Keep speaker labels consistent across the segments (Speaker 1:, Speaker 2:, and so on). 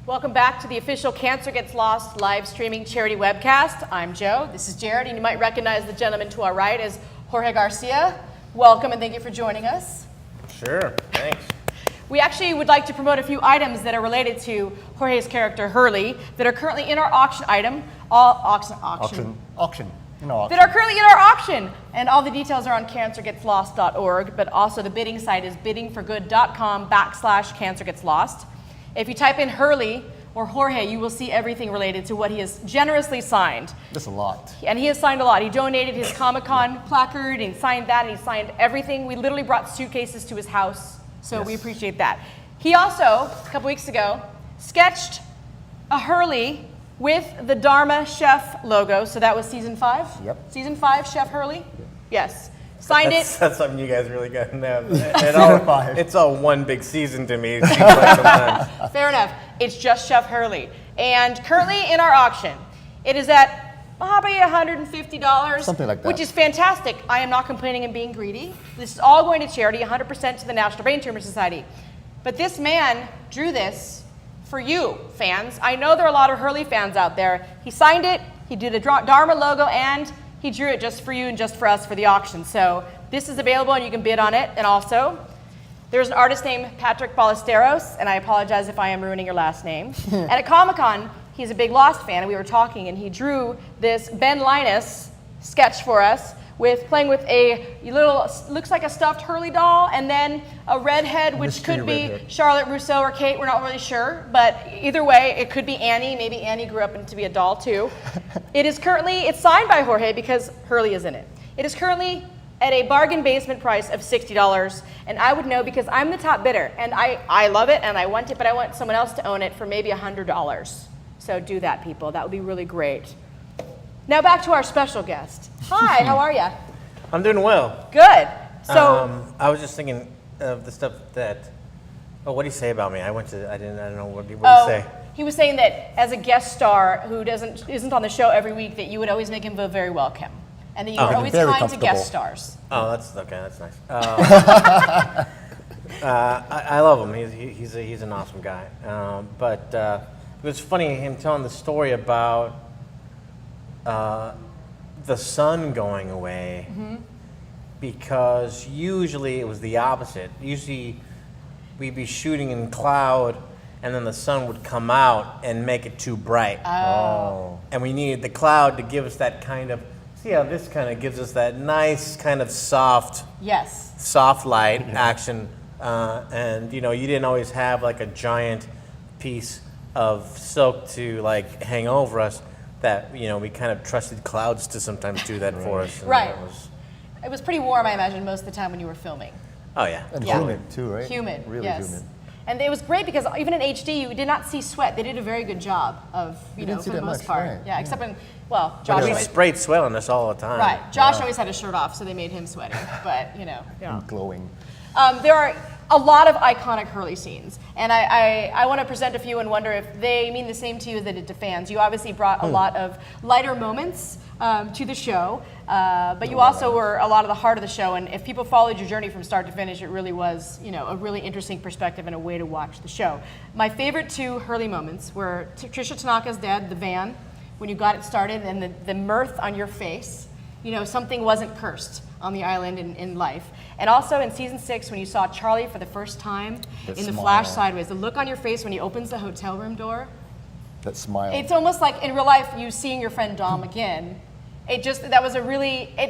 Speaker 1: Welcome back to the official Cancer Gets Lost live streaming charity webcast. I'm Joe, this is Jared, and you might recognize the gentleman to our right as Jorge Garcia. Welcome and thank you for joining us.
Speaker 2: Sure, thanks.
Speaker 1: We actually would like to promote a few items that are related to Jorge's character Hurley that are currently in our auction item, that are currently in our auction. And all the details are on cancergetslost.org, but also the bidding site is biddingforgood.com/cancergetslost. If you type in Hurley or Jorge, you will see everything related to what he has generously signed.
Speaker 3: That's a lot.
Speaker 1: And he has signed a lot. He donated his Comic-Con placard, and he signed that, and he signed everything. We literally brought suitcases to his house, so we appreciate that. He also, a couple weeks ago, sketched a Hurley with the Dharma Chef logo, so that was season 5?
Speaker 3: Yep.
Speaker 1: Season 5, Chef Hurley? Yes. Signed it.
Speaker 2: That's something you guys really got to know. It's all one big season to me. It seems like sometimes.
Speaker 1: Fair enough. It's just Chef Hurley. And currently in our auction, it is at probably $150.
Speaker 3: Something like that.
Speaker 1: Which is fantastic. I am not complaining and being greedy. This is all going to charity, 100% to the National Brain Tumor Society. But this man drew this for you, fans. I know there are a lot of Hurley fans out there. He signed it, he did a Dharma logo, and he drew it just for you and just for us for the auction. So this is available and you can bid on it. And also, there's an artist named Patrick Ballesteros, and I apologize if I am ruining your last name. And at Comic-Con, he's a big Lost fan, and we were talking, and he drew this Ben Linus sketch for us playing with a little, looks like a stuffed Hurley doll, and then a redhead, which could be Charlotte Rousseau or Kate, we're not really sure, but either way, it could be Annie. Maybe Annie grew up to be a doll too. It's signed by Jorge because Hurley is in it. It is currently at a bargain basement price of $60, and I would know because I'm the top bidder, and I love it, and I want it, but I want someone else to own it for maybe $100. So do that, people. That would be really great. Now back to our special guest. Hi, how are you?
Speaker 2: I'm doing well.
Speaker 1: Good. So
Speaker 2: I was just thinking of the stuff that. Oh, what did he say about me? I don't know what did he say.
Speaker 1: He was saying that as a guest star who isn't on the show every week, that you would always make him feel very welcome, and that you were always kind to guest stars.
Speaker 2: Oh, that's okay. That's nice. I love him. He's an awesome guy. But it was funny him telling the story about the sun going away, because usually it was the opposite. Usually we'd be shooting in cloud, and then the sun would come out and make it too bright.
Speaker 3: Oh.
Speaker 2: And we needed the cloud to give us that kind of, see how this kind of gives us that nice kind of soft light action. And you didn't always have like a giant piece of silk to like hang over us. That we kind of trusted clouds to sometimes do that for us.
Speaker 1: Right. It was pretty warm, I imagine, most of the time when you were filming.
Speaker 2: Oh yeah.
Speaker 3: And humid too, right?
Speaker 1: Humid.
Speaker 3: Really
Speaker 1: yes.
Speaker 3: humid.
Speaker 1: And it was great because even in HD, you did not see sweat. They did a very good job of, for the most part.
Speaker 3: Right.
Speaker 1: Yeah, except when, Josh
Speaker 2: We
Speaker 1: always
Speaker 2: sprayed sweat on us all the time.
Speaker 1: Right. Josh always had his shirt off, so they made him sweaty. But
Speaker 3: And glowing.
Speaker 1: There are a lot of iconic Hurley scenes, and I want to present a few and wonder if they mean the same to you as they did to fans. You obviously brought a lot of lighter moments to the show, but you also were a lot of the heart of the show, and if people followed your journey from start to finish, it really was a really interesting perspective and a way to watch the show. My favorite 2 Hurley moments were Tricia Tanaka's dad, the van, when you got it started, and the mirth on your face. Something wasn't cursed on the island in life. And also in season 6, when you saw Charlie for the first time in the flash sideways, the look on your face when he opens the hotel room door.
Speaker 3: That smile.
Speaker 1: It's almost like in real life you seeing your friend Dom again. It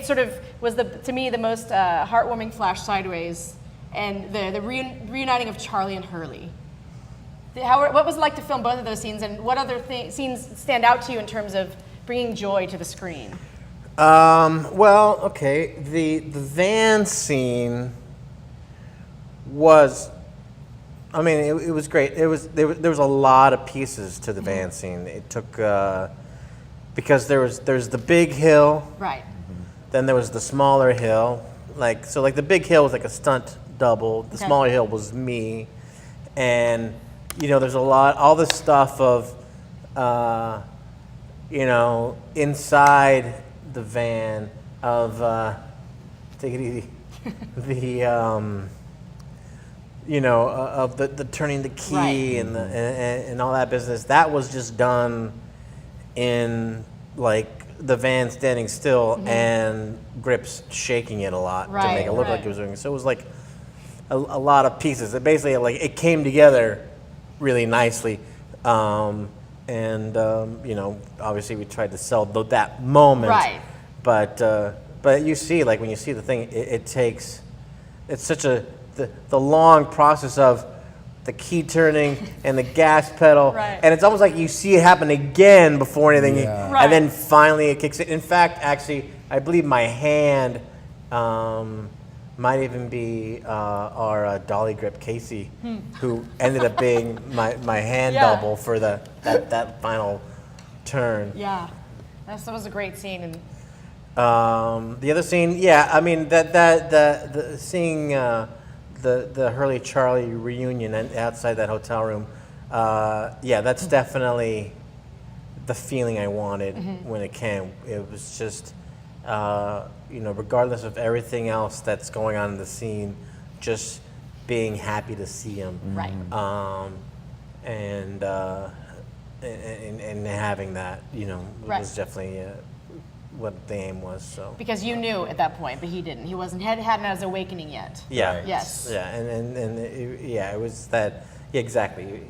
Speaker 1: sort of was to me the most heartwarming flash sideways, and the reuniting of Charlie and Hurley. What was it like to film both of those scenes, and what other scenes stand out to you in terms of bringing joy to the screen?
Speaker 2: Well, okay. The van scene was, it was great. There was a lot of pieces to the van scene. It took because there's the big hill,
Speaker 1: right?
Speaker 2: Then there was the smaller hill. The big hill was like a stunt double. The smaller hill was me, and there's all this stuff of inside the van of take it easy. of the turning the key and and all that business. That was just done in like the van standing still and grips shaking it a lot to make it look like it was doing it. So it was like a lot of pieces. It basically like it came together really nicely. Obviously we tried to sell that moment. Right. But you see, like when you see the thing, it's such the long process of the key turning and the gas pedal, and it's almost like you see it happen again before anything, and then finally it kicks in. In fact, actually, I believe my hand might even be our dolly grip Casey, who ended up being my hand double for that final turn. Yeah,
Speaker 1: that was a great scene. And
Speaker 2: the other scene, I mean the seeing the Hurley Charlie reunion outside that hotel room, that's definitely the feeling I wanted when it came. It was just, regardless of everything else that's going on in the scene, just being happy to see him, and having that, was definitely what the aim was. So
Speaker 1: because you knew at that point, but he didn't. He hadn't had his awakening yet.
Speaker 2: Yeah.
Speaker 1: Yes.
Speaker 2: Yeah, it was that. Yeah, exactly.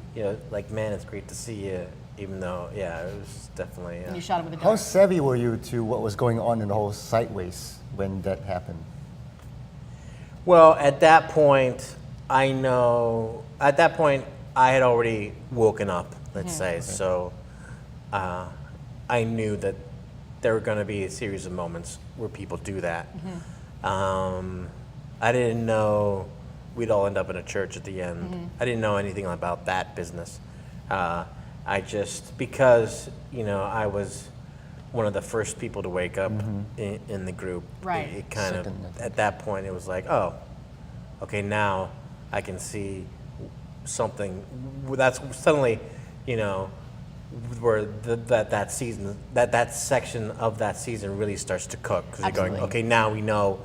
Speaker 2: Like, man, it's great to see you. Even though, it was definitely.
Speaker 1: And you shot him with a dart.
Speaker 3: How savvy were you to what was going on in the whole sideways when that happened?
Speaker 2: Well, at that point, I had already woken up. Let's say so. I knew that there were going to be a series of moments where people do that. I didn't know we'd all end up in a church at the end. I didn't know anything about that business. I just, because, I was one of the first people to wake up in the group.
Speaker 1: Right.
Speaker 2: It kind of, at that point, it was like, oh, okay, now I can see something. That's suddenly, where that season, that section of that season really starts to cook, because you're going, okay, now we know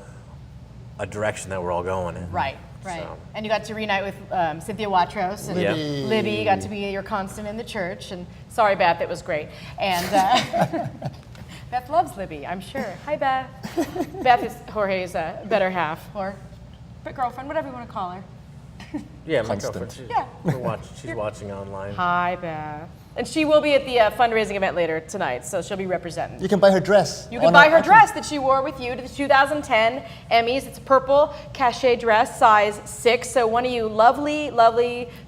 Speaker 2: a direction that we're all going in.
Speaker 1: Right. So. And you got to reunite with Cynthia Watros and Libby got to be your constant in the church. And sorry, Beth, it was great. And Beth loves Libby, I'm sure. Hi, Beth. Beth is Jorge's better half, or girlfriend, whatever you want to call her.
Speaker 2: Yeah, my girlfriend. She's watching online.
Speaker 1: Hi, Beth. And she will be at the fundraising event later tonight, so she'll be representing.
Speaker 3: You can buy her dress.
Speaker 1: You can buy her dress that she wore with you to the 2010 Emmys. It's a purple cachet dress, size 6. So one of you lovely,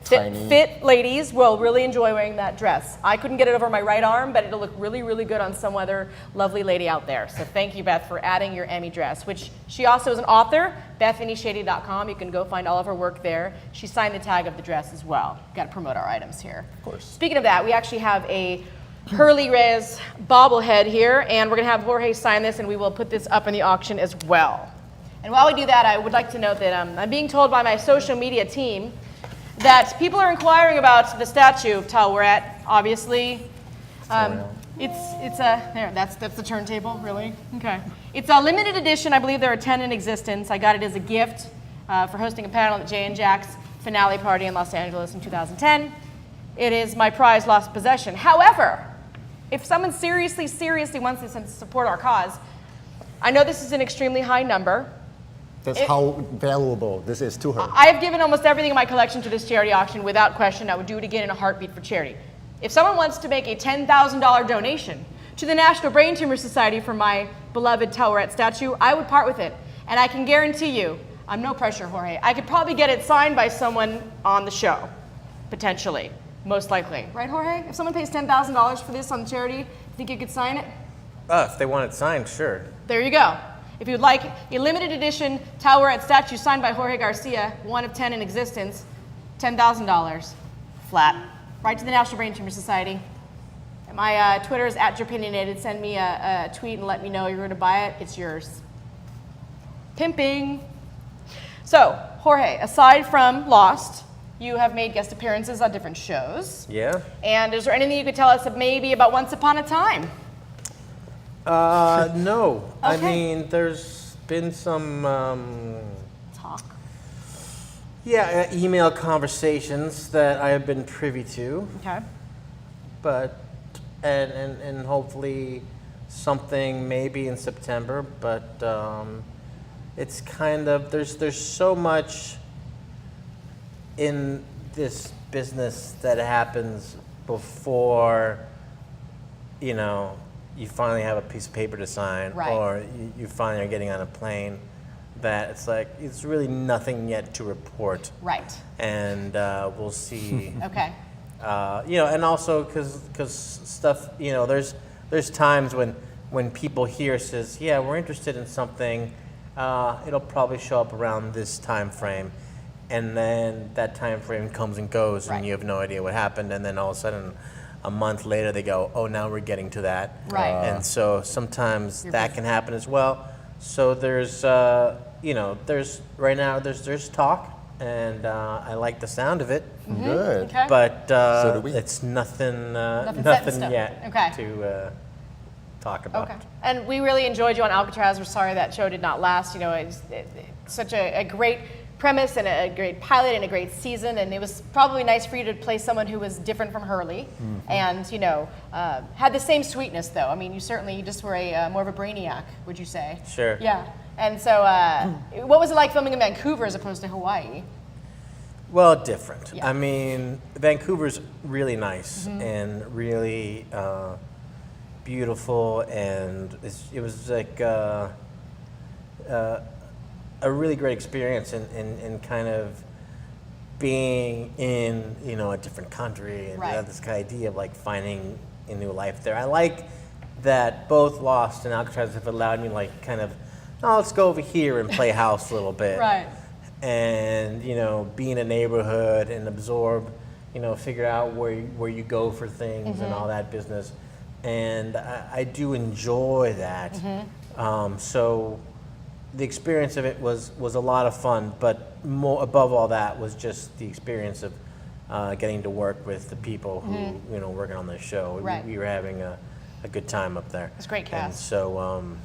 Speaker 1: fit ladies will really enjoy wearing that dress. I couldn't get it over my right arm, but it'll look really, really good on some other lovely lady out there. So thank you, Beth, for adding your Emmy dress, which she also is an author, BethAnyShady.com. You can go find all of her work there. She signed the tag of the dress as well. Got to promote our items here.
Speaker 3: Of course.
Speaker 1: Speaking of that, we actually have a Hurley Reyes bobblehead here, and we're going to have Jorge sign this, and we will put this up in the auction as well. And while we do that, I would like to note that I'm being told by my social media team that people are inquiring about the statue of Talweret, obviously. It's that's the turntable, really? Okay. It's a limited edition. I believe there are 10 in existence. I got it as a gift for hosting a panel at Jay and Jack's finale party in Los Angeles in 2010. It is my prized lost possession. However, if someone seriously wants to support our cause, I know this is an extremely high number.
Speaker 3: That's how valuable this is to her.
Speaker 1: I have given almost everything in my collection to this charity auction without question. I would do it again in a heartbeat for charity. If someone wants to make a $10,000 donation to the National Brain Tumor Society for my beloved Talweret statue, I would part with it. And I can guarantee you, I'm no pressure, Jorge, I could probably get it signed by someone on the show, potentially. Most likely. Right, Jorge? If someone pays $10,000 for this on charity, you think you could sign it?
Speaker 2: If they want it signed, sure.
Speaker 1: There you go. If you would like a limited edition Talweret statue signed by Jorge Garcia, one of 10 in existence, $10,000 flat. Right to the National Brain Tumor Society. And my Twitter is @Japinianated. Send me a tweet and let me know you're going to buy it. It's yours. Pimping. So, Jorge, aside from Lost, you have made guest appearances on different shows.
Speaker 2: Yeah.
Speaker 1: And is there anything you could tell us maybe about Once Upon a Time?
Speaker 2: No.
Speaker 1: Okay.
Speaker 2: I mean, there's been some
Speaker 1: talk.
Speaker 2: Yeah, email conversations that I have been privy to.
Speaker 1: Okay.
Speaker 2: But and hopefully something maybe in September. But it's kind of there's so much in this business that happens before you finally have a piece of paper to sign,
Speaker 1: right.
Speaker 2: or you finally are getting on a plane. That it's like it's really nothing yet to report.
Speaker 1: Right.
Speaker 2: And we'll see.
Speaker 1: Okay.
Speaker 2: And also because stuff, there's times when people here says, yeah, we're interested in something, it'll probably show up around this time frame, and then that time frame comes and goes,
Speaker 1: right.
Speaker 2: and you have no idea what happened, and then all of a sudden, a month later, they go, oh, now we're getting to that.
Speaker 1: Right.
Speaker 2: And so sometimes that can happen as well. So there's, there's right now there's talk. And I like the sound of it.
Speaker 3: Mm-hmm. Good.
Speaker 1: Okay.
Speaker 2: But
Speaker 3: So do we.
Speaker 2: it's nothing
Speaker 1: set in stone.
Speaker 2: yet
Speaker 1: Okay.
Speaker 2: to talk about.
Speaker 1: Okay. And we really enjoyed you on Alcatraz. We're sorry that show did not last. It's such a great premise and a great pilot and a great season. And it was probably nice for you to play someone who was different from Hurley, and had the same sweetness though. I mean, you just were a more of a brainiac, would you say?
Speaker 2: Sure.
Speaker 1: Yeah. And so, what was it like filming in Vancouver as opposed to Hawaii?
Speaker 2: Well, different.
Speaker 1: Yeah.
Speaker 2: I mean, Vancouver's really nice and really beautiful, and it was like a really great experience in kind of being in a different country and
Speaker 1: right.
Speaker 2: have this idea of like finding a new life there. I like that both Lost and Alcatraz have allowed me like kind of, let's go over here and play house a little bit.
Speaker 1: Right.
Speaker 2: And, be in a neighborhood and absorb, figure out where you go for things and all that business. And I do enjoy that. So the experience of it was a lot of fun, but more above all that was just the experience of getting to work with the people who, working on this show.
Speaker 1: Right.
Speaker 2: We were having a good time up there.
Speaker 1: It's a great cast.
Speaker 2: And so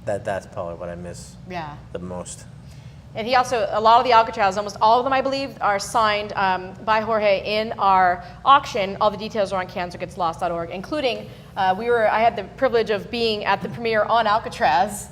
Speaker 2: that's probably what I miss the most.
Speaker 1: And he also, a lot of the Alcatraz, almost all of them, I believe, are signed by Jorge in our auction. All the details are on cancergetslost.org, including I had the privilege of being at the premiere on Alcatraz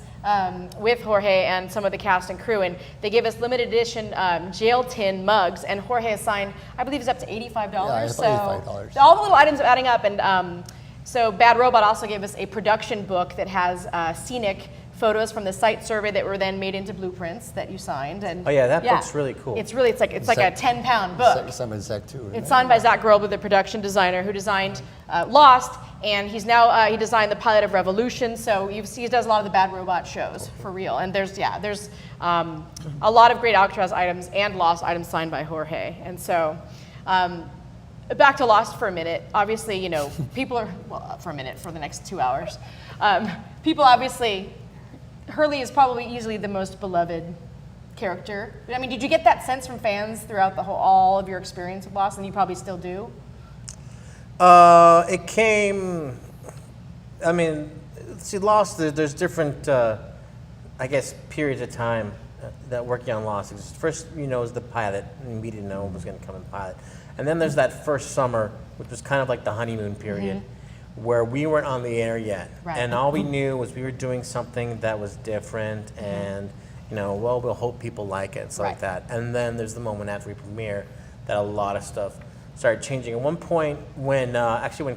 Speaker 1: with Jorge and some of the cast and crew, and they gave us limited edition jail tin mugs, and Jorge has signed, I believe it's up to $85.
Speaker 3: Yeah,
Speaker 1: so
Speaker 3: $85.
Speaker 1: all the little items are adding up, and so Bad Robot also gave us a production book that has scenic photos from the site survey that were then made into blueprints that you signed. And
Speaker 2: oh yeah, that book's really cool.
Speaker 1: It's like a 10-pound book.
Speaker 3: Signed by Zach too.
Speaker 1: It's signed by Zach Grobe, the production designer who designed Lost, and he's now he designed the pilot of Revolution. So he does a lot of the Bad Robot shows for real. And there's a lot of great Alcatraz items and Lost items signed by Jorge. And so. Back to Lost for a minute. Obviously, people are for a minute for the next 2 hours. People obviously. Hurley is probably easily the most beloved character. I mean, did you get that sense from fans throughout all of your experience with Lost, and you probably still do?
Speaker 2: It came. I mean, see, Lost. There's different, I guess, periods of time that working on Lost. First, is the pilot, and we didn't know it was going to come in pilot, and then there's that first summer, which was kind of like the honeymoon period. Where we weren't on the air yet,
Speaker 1: right.
Speaker 2: And all we knew was we were doing something that was different, and we'll hope people like it, and stuff
Speaker 1: right.
Speaker 2: like that. And then there's the moment after we premiere that a lot of stuff started changing. At one point, when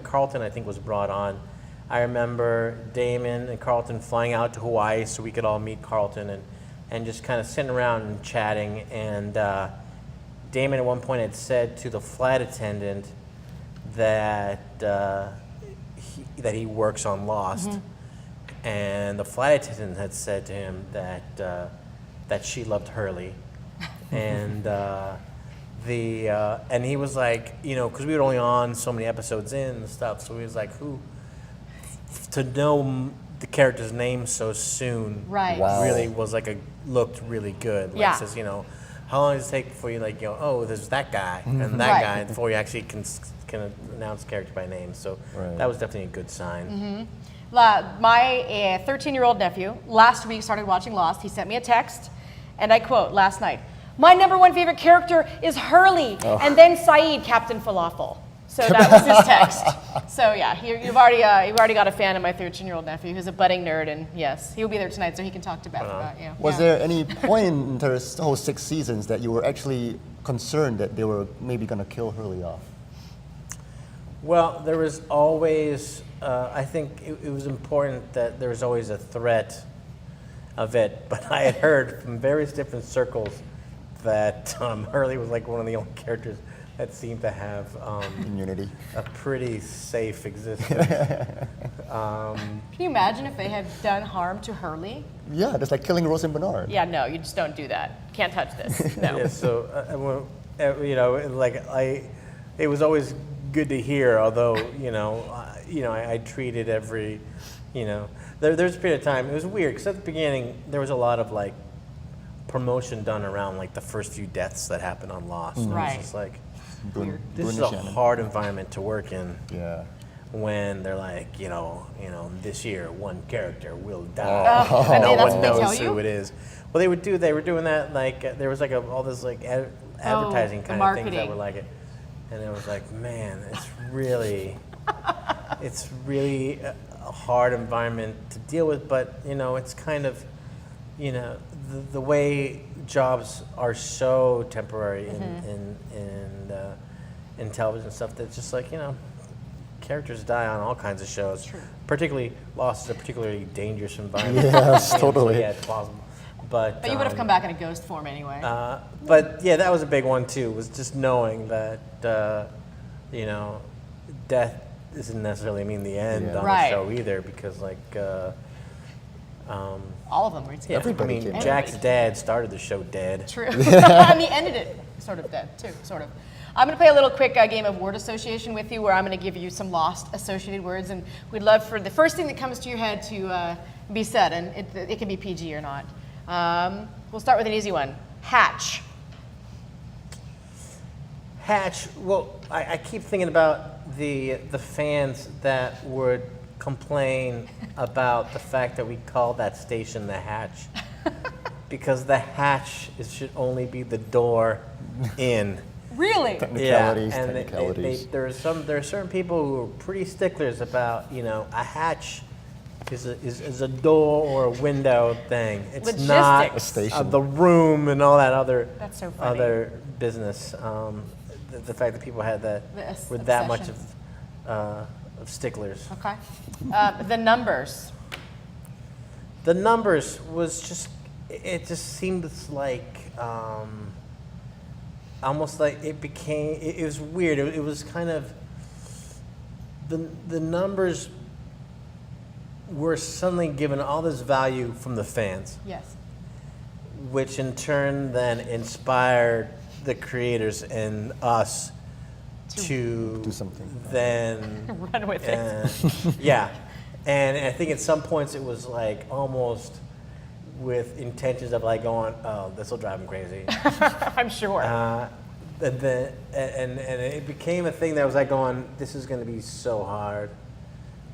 Speaker 2: Carlton I think was brought on, I remember Damon and Carlton flying out to Hawaii so we could all meet Carlton and just kind of sitting around and chatting. And Damon at one point had said to the flight attendant that. That he works on Lost, and the flight attendant had said to him that she loved Hurley, and and he was like, because we were only on so many episodes in and stuff, so he was like, to know the character's name so soon,
Speaker 1: right?
Speaker 3: Wow.
Speaker 2: Really was looked really good. Like, says, how long does it take before you there's that guy and that
Speaker 1: right.
Speaker 2: guy before you actually can announce character by name. So that was definitely a good sign.
Speaker 1: My 13-year-old nephew last week started watching Lost. He sent me a text, and I quote last night, My #1 favorite character is Hurley, and then Saeed, Captain Falafel. So that was his text. So yeah, you've already got a fan of my 13-year-old nephew who's a budding nerd, and yes, he'll be there tonight, so he can talk to Beth about you.
Speaker 3: Was there any point in the whole 6 seasons that you were actually concerned that they were maybe going to kill Hurley off?
Speaker 2: Well, there was always, I think it was important that there was always a threat of it, but I had heard from various different circles that Hurley was like one of the only characters that seemed to have
Speaker 3: immunity,
Speaker 2: a pretty safe existence.
Speaker 1: Can you imagine if they had done harm to Hurley?
Speaker 3: Yeah, that's like killing Rose and Bernard.
Speaker 1: Yeah, no, you just don't do that. Can't touch this. No.
Speaker 2: Yeah, so it was always good to hear. Although I treated every, there's a period of time. It was weird because at the beginning there was a lot of like promotion done around like the first few deaths that happened on Lost. And it was just like, this is a hard environment to work in.
Speaker 3: Yeah.
Speaker 2: When they're like, this year one character will die.
Speaker 1: And
Speaker 2: no
Speaker 1: that's
Speaker 2: one
Speaker 1: what they tell
Speaker 2: knows
Speaker 1: you?
Speaker 2: who it is. Well, they were doing that like there was like all this like advertising kind of things that were like it, and it was like, man, it's really a hard environment to deal with. But it's kind of, the way jobs are so temporary in television stuff, that's just like, characters die on all kinds of shows.
Speaker 1: True.
Speaker 2: Particularly, Lost is a particularly dangerous environment.
Speaker 3: Yes, totally.
Speaker 2: Yeah, it's possible. But
Speaker 1: you would have come back in a ghost form anyway.
Speaker 2: But yeah, that was a big one too. Was just knowing that death doesn't necessarily mean the end on the show either, because like.
Speaker 1: All of them were together.
Speaker 3: Everybody came
Speaker 2: Jack's dad started the show dead.
Speaker 1: True. And he ended it sort of dead too, sort of. I'm going to play a little quick game of word association with you, where I'm going to give you some Lost associated words, and we'd love for the first thing that comes to your head to be said, and it can be PG or not. We'll start with an easy one. Hatch.
Speaker 2: Hatch. Well, I keep thinking about the fans that would complain about the fact that we call that station the Hatch, because the hatch should only be the door in.
Speaker 1: Really?
Speaker 3: Technicalities.
Speaker 2: There are certain people who are pretty sticklers about a hatch is a door or a window thing. It's
Speaker 1: Logistics.
Speaker 2: not
Speaker 3: a station.
Speaker 2: The room and all that other
Speaker 1: That's so funny.
Speaker 2: other business. The fact that people had that were that much of sticklers.
Speaker 1: Okay. The numbers.
Speaker 2: The numbers was just, it just seemed like almost like it became, it was weird. It was kind of, the numbers were suddenly given all this value from the fans.
Speaker 1: Yes.
Speaker 2: Which in turn then inspired the creators and us to
Speaker 3: do something.
Speaker 2: Then
Speaker 1: Run with it.
Speaker 2: Yeah. And I think at some points it was like almost with intentions of like going, oh, this will drive them crazy.
Speaker 1: I'm sure.
Speaker 2: And it became a thing that was like going, this is going to be so hard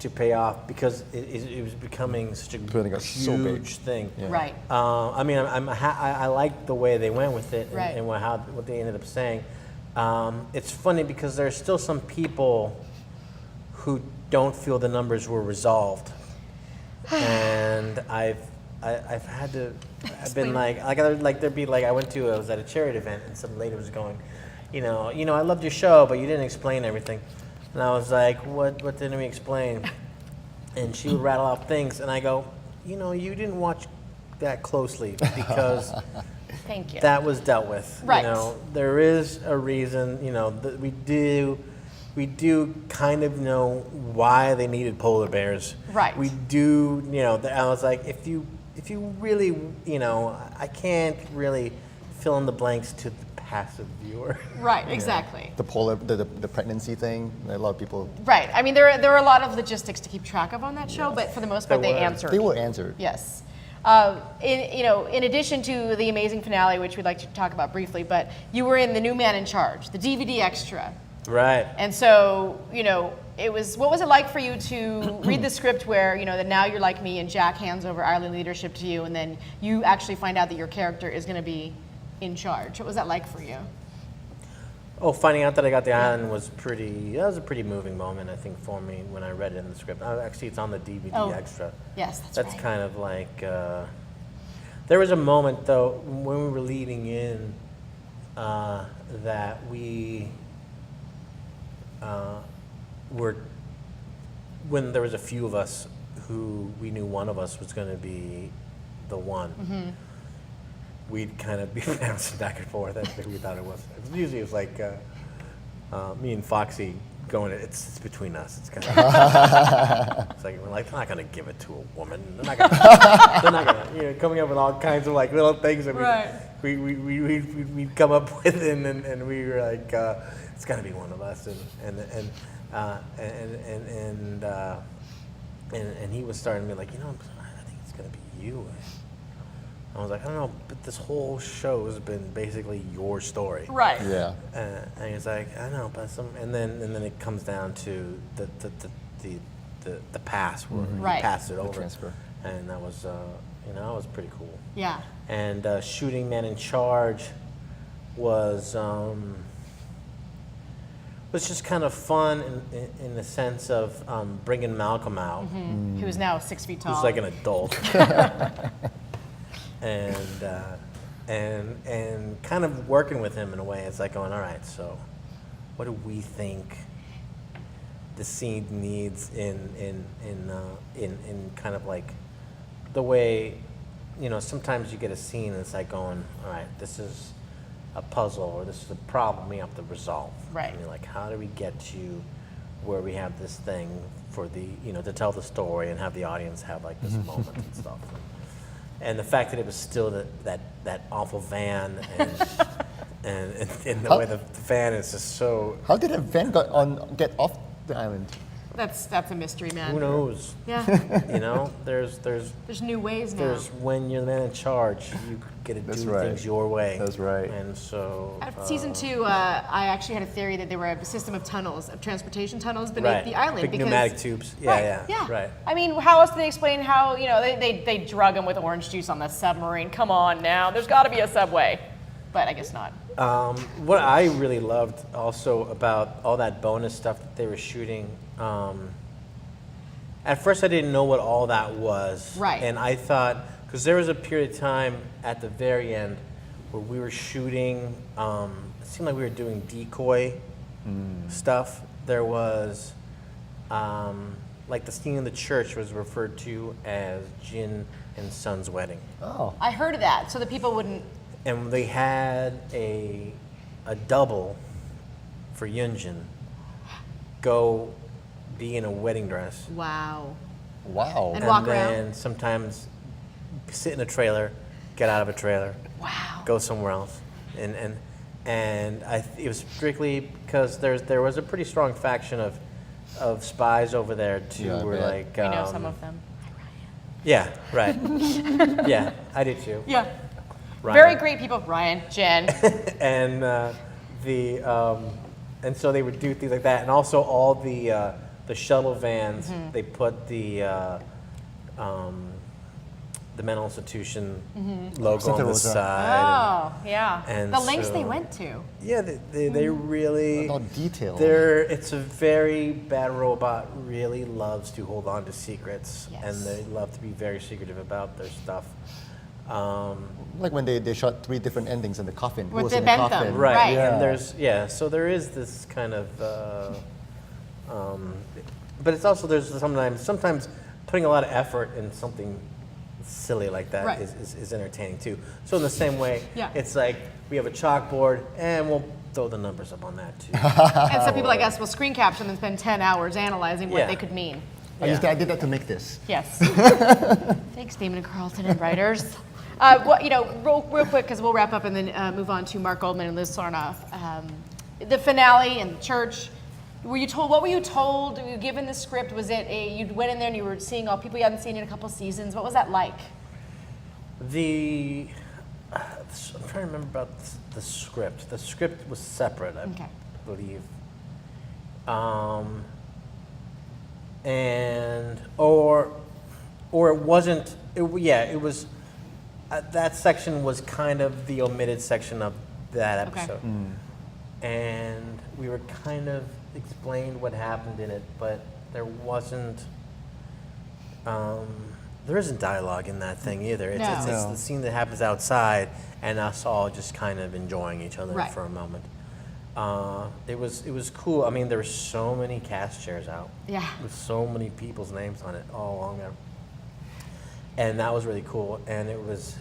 Speaker 2: to pay off, because it was becoming such a huge thing.
Speaker 3: Yeah.
Speaker 1: Right.
Speaker 2: I mean, I like the way they went with it
Speaker 1: Right.
Speaker 2: and what they ended up saying. It's funny because there's still some people who don't feel the numbers were resolved, and I've been like there'd be like I was at a charity event and some lady was going, I loved your show, but you didn't explain everything, and I was like, what didn't we explain? And she would rattle off things, and I go, you didn't watch that closely, because
Speaker 1: Thank you.
Speaker 2: that was dealt with.
Speaker 1: Right.
Speaker 2: There is a reason, that we do kind of know why they needed polar bears.
Speaker 1: Right.
Speaker 2: We do, I was like, if you really, I can't really fill in the blanks to the passive viewer.
Speaker 1: Right, exactly.
Speaker 3: The pregnancy thing, a lot of people.
Speaker 1: Right. I mean, there are a lot of logistics to keep track of on that show, but for the most part, they answered.
Speaker 3: They were answered.
Speaker 1: Yes. In addition to the amazing finale, which we'd like to talk about briefly, but you were in The New Man in Charge, the DVD extra.
Speaker 2: Right.
Speaker 1: And so, what was it like for you to read the script where, that now you're like me and Jack hands over Ireland leadership to you, and then you actually find out that your character is going to be in charge? What was that like for you?
Speaker 2: Oh, finding out that I got the island was that was a pretty moving moment, I think, for me when I read it in the script. Actually, it's on the DVD extra.
Speaker 1: Yes, that's right.
Speaker 2: Kind of like, there was a moment, though, when we were leading in that we when there was a few of us who we knew one of us was going to be the one. We'd kind of be bouncing back and forth. That's what we thought it was. Usually it was like me and Foxy going, it's between us. It's kind of, it's like, we're like, they're not going to give it to a woman. They're not going to, coming up with all kinds of like little things that we'd come up with, and we were like, it's got to be one of us. And he was starting to be like, I think it's going to be you. I was like, I don't know, but this whole show has been basically your story.
Speaker 1: Right.
Speaker 3: Yeah.
Speaker 2: And he's like, I know, but and then it comes down to the pass where he passed it over.
Speaker 3: The transfer.
Speaker 2: And that was, that was pretty cool.
Speaker 1: Yeah.
Speaker 2: And shooting Man in Charge was just kind of fun in the sense of bringing Malcolm out.
Speaker 1: Who is now 6 feet tall.
Speaker 2: Who's like an adult. And kind of working with him in a way. It's like going, all right, so what do we think the scene needs in kind of like the way, sometimes you get a scene and it's like going, all right, this is a puzzle or this is a problem we have to resolve.
Speaker 1: Right.
Speaker 2: And you're like, how do we get to where we have this thing for the, to tell the story and have the audience have like this moment and stuff. And the fact that it was still that awful van and the way the van is just so.
Speaker 3: How did a van get off the island?
Speaker 1: That's a mystery, man.
Speaker 2: Who knows?
Speaker 1: Yeah.
Speaker 2: There's
Speaker 1: new ways now.
Speaker 2: There's when you're the man in charge, you get to do things your way.
Speaker 3: That's right.
Speaker 2: And so.
Speaker 1: At season 2, I actually had a theory that there were a system of tunnels, of transportation tunnels beneath the island.
Speaker 2: Big pneumatic tubes. Yeah. Right.
Speaker 1: I mean, how else do they explain how, they drug them with orange juice on the submarine? Come on now. There's got to be a subway. But I guess not.
Speaker 2: What I really loved also about all that bonus stuff that they were shooting, at first I didn't know what all that was.
Speaker 1: Right.
Speaker 2: And I thought, because there was a period of time at the very end where we were shooting, it seemed like we were doing decoy stuff. There was, like the scene in the church was referred to as Jin and Son's wedding.
Speaker 3: Oh.
Speaker 1: I heard of that, so the people wouldn't.
Speaker 2: And they had a double for Yunjin go be in a wedding dress.
Speaker 1: Wow.
Speaker 3: And
Speaker 1: walk
Speaker 2: then
Speaker 1: around.
Speaker 2: Sometimes sit in a trailer, get out of a trailer.
Speaker 1: Wow.
Speaker 2: Go somewhere else. And it was strictly because there was a pretty strong faction of spies over there too.
Speaker 3: Yeah,
Speaker 2: who were like.
Speaker 1: We know some of them.
Speaker 2: Yeah. Right. Yeah, I did too.
Speaker 1: Yeah.
Speaker 2: Ryan.
Speaker 1: Very great people, Ryan, Jen.
Speaker 2: And and so they would do things like that, and also all the shuttle vans. They put the mental institution logo on the side.
Speaker 1: Oh, yeah.
Speaker 2: And
Speaker 1: the lengths
Speaker 2: so-
Speaker 1: they went to.
Speaker 2: Yeah, they really.
Speaker 3: All detailed.
Speaker 2: It's a very bad robot. Really loves to hold on to secrets,
Speaker 1: Yes.
Speaker 2: and they love to be very secretive about their stuff.
Speaker 3: Like when they shot 3 different endings in the coffin. Who
Speaker 1: With
Speaker 3: was
Speaker 1: the
Speaker 3: in
Speaker 1: Bentham.
Speaker 3: coffin?
Speaker 2: Right.
Speaker 1: Right.
Speaker 3: Yeah.
Speaker 2: So there is this kind of, but it's also there's sometimes putting a lot of effort in something silly like that
Speaker 1: Right.
Speaker 2: is entertaining too. So in the same way,
Speaker 1: Yeah.
Speaker 2: it's like we have a chalkboard and we'll throw the numbers up on that too.
Speaker 1: And some people like us will screen capture them and spend 10 hours analyzing what
Speaker 2: Yeah.
Speaker 1: they could mean.
Speaker 3: I did that to make this.
Speaker 1: Yes. Thanks, Damon and Carlton and writers. Real quick, because we'll wrap up and then move on to Mark Goldman and Liz Sarnoff. The finale and the church. What were you told? Were you given the script? Was it you went in there and you were seeing all people you hadn't seen in a couple seasons? What was that like?
Speaker 2: I'm trying to remember about the script. The script was separate, I believe. Or it wasn't. It was. that section was kind of the omitted section of that
Speaker 1: Okay.
Speaker 2: episode. And we were kind of explained what happened in it, but there wasn't, there isn't dialogue in that thing either. It's,
Speaker 1: No.
Speaker 2: it's
Speaker 3: No.
Speaker 2: the scene that happens outside and us all just kind of enjoying each other
Speaker 1: Right.
Speaker 2: for a moment. It was cool. I mean, there were so many cast chairs out.
Speaker 1: Yeah.
Speaker 2: With so many people's names on it all along there. And that was really cool. And it was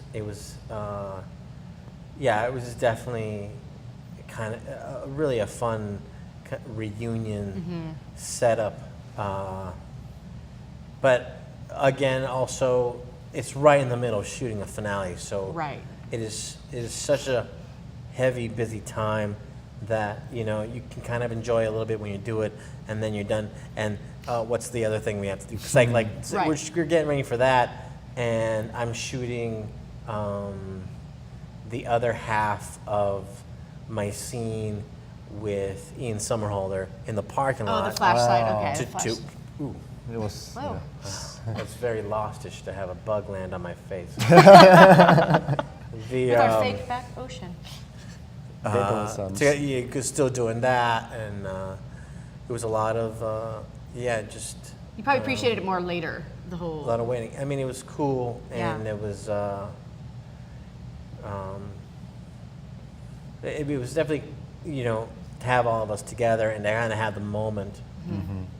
Speaker 2: definitely kind of really a fun reunion setup. But again, also, it's right in the middle of shooting a finale. So
Speaker 1: Right.
Speaker 2: it is such a heavy, busy time that, you know, you can kind of enjoy a little bit when you do it, and then you're done. And what's the other thing we have to do? 'Cause so
Speaker 1: Right.
Speaker 2: we're getting ready for that, and I'm shooting the other half of my scene with Ian Somerhalder in the parking
Speaker 1: Oh,
Speaker 2: lot.
Speaker 1: the flashlight.
Speaker 3: Wow.
Speaker 1: Okay.
Speaker 2: To-
Speaker 1: the flash-
Speaker 2: to-
Speaker 3: Ooh, it was.
Speaker 1: Whoa.
Speaker 2: It's very lostish to have a bug land on my face.
Speaker 1: With our fake back ocean.
Speaker 2: You're still doing that, and it was a lot of just
Speaker 1: You probably appreciated it more later. The
Speaker 2: a
Speaker 1: whole.
Speaker 2: lot of waiting. I mean, it was cool, and
Speaker 1: Yeah.
Speaker 2: it was it was definitely, you know, to have all of us together and to kind of have the moment,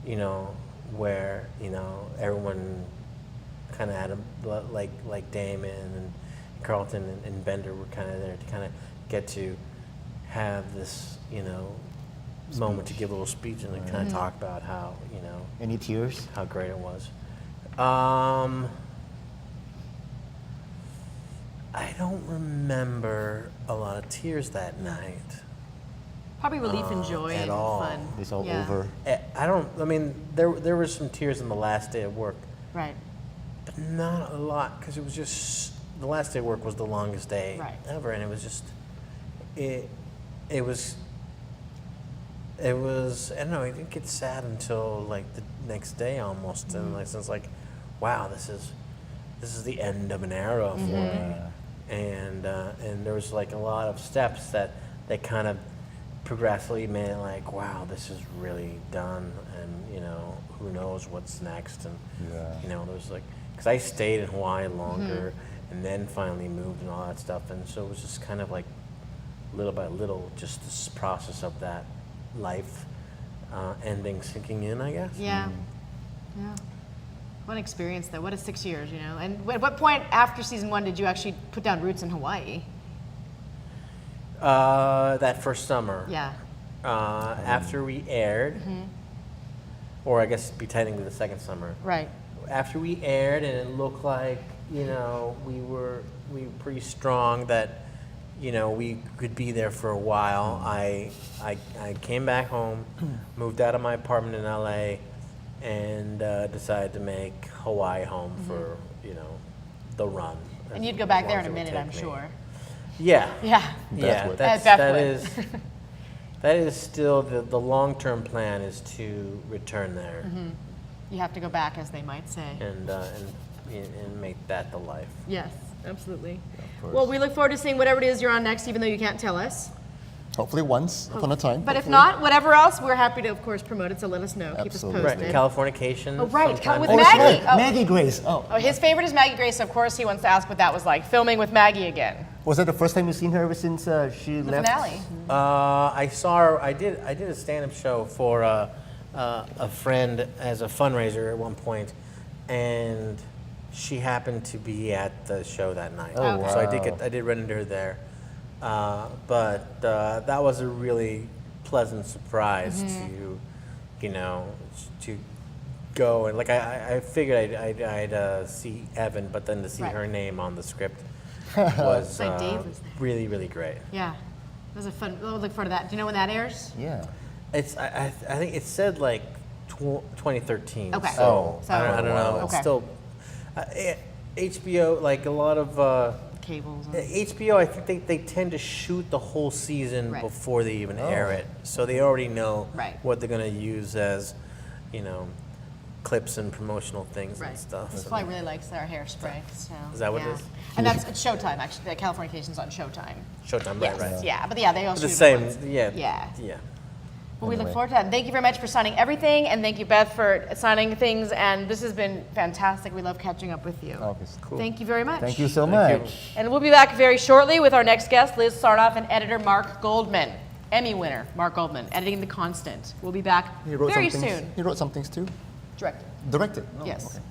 Speaker 2: you know, where, you know, everyone kind of had like Damon and Carlton and Bender were kind of there to kind of get to have this, you know, moment to give a little speech and to kind of talk about how, you know,
Speaker 3: Any tears?
Speaker 2: how great it was. I don't remember a lot of tears that night.
Speaker 1: Probably relief and joy
Speaker 2: at
Speaker 1: and
Speaker 2: all.
Speaker 1: fun.
Speaker 3: It's all
Speaker 1: Yeah.
Speaker 3: over.
Speaker 2: I mean, there were some tears on the last day of work,
Speaker 1: Right.
Speaker 2: but not a lot, because it was just, the last day of work was the longest day
Speaker 1: Right.
Speaker 2: ever, and it was just, it was, I don't know, I didn't get sad until like the next day almost, and like, so it's like, wow, this is the end of an era for me. And there was like a lot of steps that kind of progressively made it like, wow, this is really done, and you know, who knows what's next. And you know, there was like, because I stayed in Hawaii longer and then finally moved and all that stuff, and so it was just kind of like little by little, just this process of that life ending, sinking in, I guess.
Speaker 1: Yeah. Yeah. What an experience, though. What a 6 years, you know. And at what point after season 1 did you actually put down roots in Hawaii?
Speaker 2: That first summer.
Speaker 1: Yeah.
Speaker 2: After we aired, or I guess it'd be technically the second summer.
Speaker 1: Right.
Speaker 2: After we aired, and it looked like, you know, we were pretty strong that, you know, we could be there for a while. I came back home, moved out of my apartment in LA, and decided to make Hawaii home for, you know, the run.
Speaker 1: And you'd go back
Speaker 2: as
Speaker 1: there
Speaker 2: long
Speaker 1: in a
Speaker 2: as it would
Speaker 1: minute, I'm
Speaker 2: take me.
Speaker 1: sure.
Speaker 2: Yeah.
Speaker 1: Yeah.
Speaker 2: Yeah,
Speaker 3: Bethwood.
Speaker 1: At
Speaker 2: that is still the long-term plan, is to return there
Speaker 1: You have to go back, as they might say.
Speaker 2: and make that the life.
Speaker 1: Yes, absolutely.
Speaker 3: course.
Speaker 1: Well, we look forward to seeing whatever it is you're on next, even though you can't tell us.
Speaker 3: Hopefully once upon a time.
Speaker 1: But if
Speaker 3: hopefully.
Speaker 1: not, whatever else, we're happy to, of course, promote it. So let us know. Keep us
Speaker 3: Absolutely.
Speaker 1: posted.
Speaker 2: Right, Californication.
Speaker 1: Oh, right,
Speaker 2: sometime.
Speaker 1: with
Speaker 3: Oh, that's
Speaker 1: Maggie.
Speaker 3: right.
Speaker 1: Oh.
Speaker 3: Maggie Grace. Oh.
Speaker 1: Oh, his favorite is Maggie Grace. Of course, he wants to ask what that was like, filming with Maggie again.
Speaker 3: Was that the first time you've seen her ever since she
Speaker 1: The
Speaker 3: left?
Speaker 1: finale.
Speaker 2: I saw her. I did a stand-up show for a friend as a fundraiser at one point, and she happened to be at the show that night.
Speaker 3: Oh,
Speaker 2: So
Speaker 3: wow.
Speaker 2: I did run into her there, but that was a really pleasant surprise to, you know, to go and like I figured I'd see Evan, but then to see
Speaker 1: Right.
Speaker 2: her name on the script was
Speaker 1: Like Dave was there.
Speaker 2: really, really great.
Speaker 1: Yeah. It was a fun. We'll look forward to that. Do you know when that airs?
Speaker 3: Yeah.
Speaker 2: It's I think it said like 2013.
Speaker 1: Okay.
Speaker 2: So,
Speaker 1: So-
Speaker 2: I don't know.
Speaker 3: wow.
Speaker 2: It's
Speaker 1: Okay.
Speaker 2: still HBO, like a lot of
Speaker 1: Cables. And,
Speaker 2: HBO. I think they tend to shoot the whole season
Speaker 1: Right.
Speaker 2: before they even
Speaker 3: Oh.
Speaker 2: air it, so they already know
Speaker 1: Right.
Speaker 2: what they're going to use as, you know, clips and promotional things
Speaker 1: Right.
Speaker 2: and stuff.
Speaker 1: This
Speaker 2: So
Speaker 1: probably really likes their hairspray. So,
Speaker 2: Is that what it
Speaker 1: yeah.
Speaker 2: is?
Speaker 1: And that's it's Showtime, actually. The Californication's on Showtime.
Speaker 2: Showtime,
Speaker 1: Yes.
Speaker 2: right?
Speaker 1: Yeah, but yeah, they also
Speaker 2: The
Speaker 1: do
Speaker 2: same,
Speaker 1: ones.
Speaker 2: yeah.
Speaker 1: Yeah.
Speaker 2: Yeah.
Speaker 1: Well, we look
Speaker 3: Anyway.
Speaker 1: forward to that. And thank you very much for signing everything, and thank you, Beth, for signing things. And this has been fantastic. We love catching up with you.
Speaker 3: Okay.
Speaker 2: Cool.
Speaker 1: Thank you very much.
Speaker 3: Thank you so
Speaker 2: Thank you.
Speaker 3: much.
Speaker 1: And we'll be back very shortly with our next guest, Liz Sarnoff, and editor Mark Goldman, Emmy winner Mark Goldman, editing The Constant. We'll be back
Speaker 3: He wrote
Speaker 1: very
Speaker 3: some things.
Speaker 1: soon.
Speaker 3: He wrote some things too.
Speaker 1: Directed.
Speaker 3: Directed. No,
Speaker 1: Yes.
Speaker 3: Okay.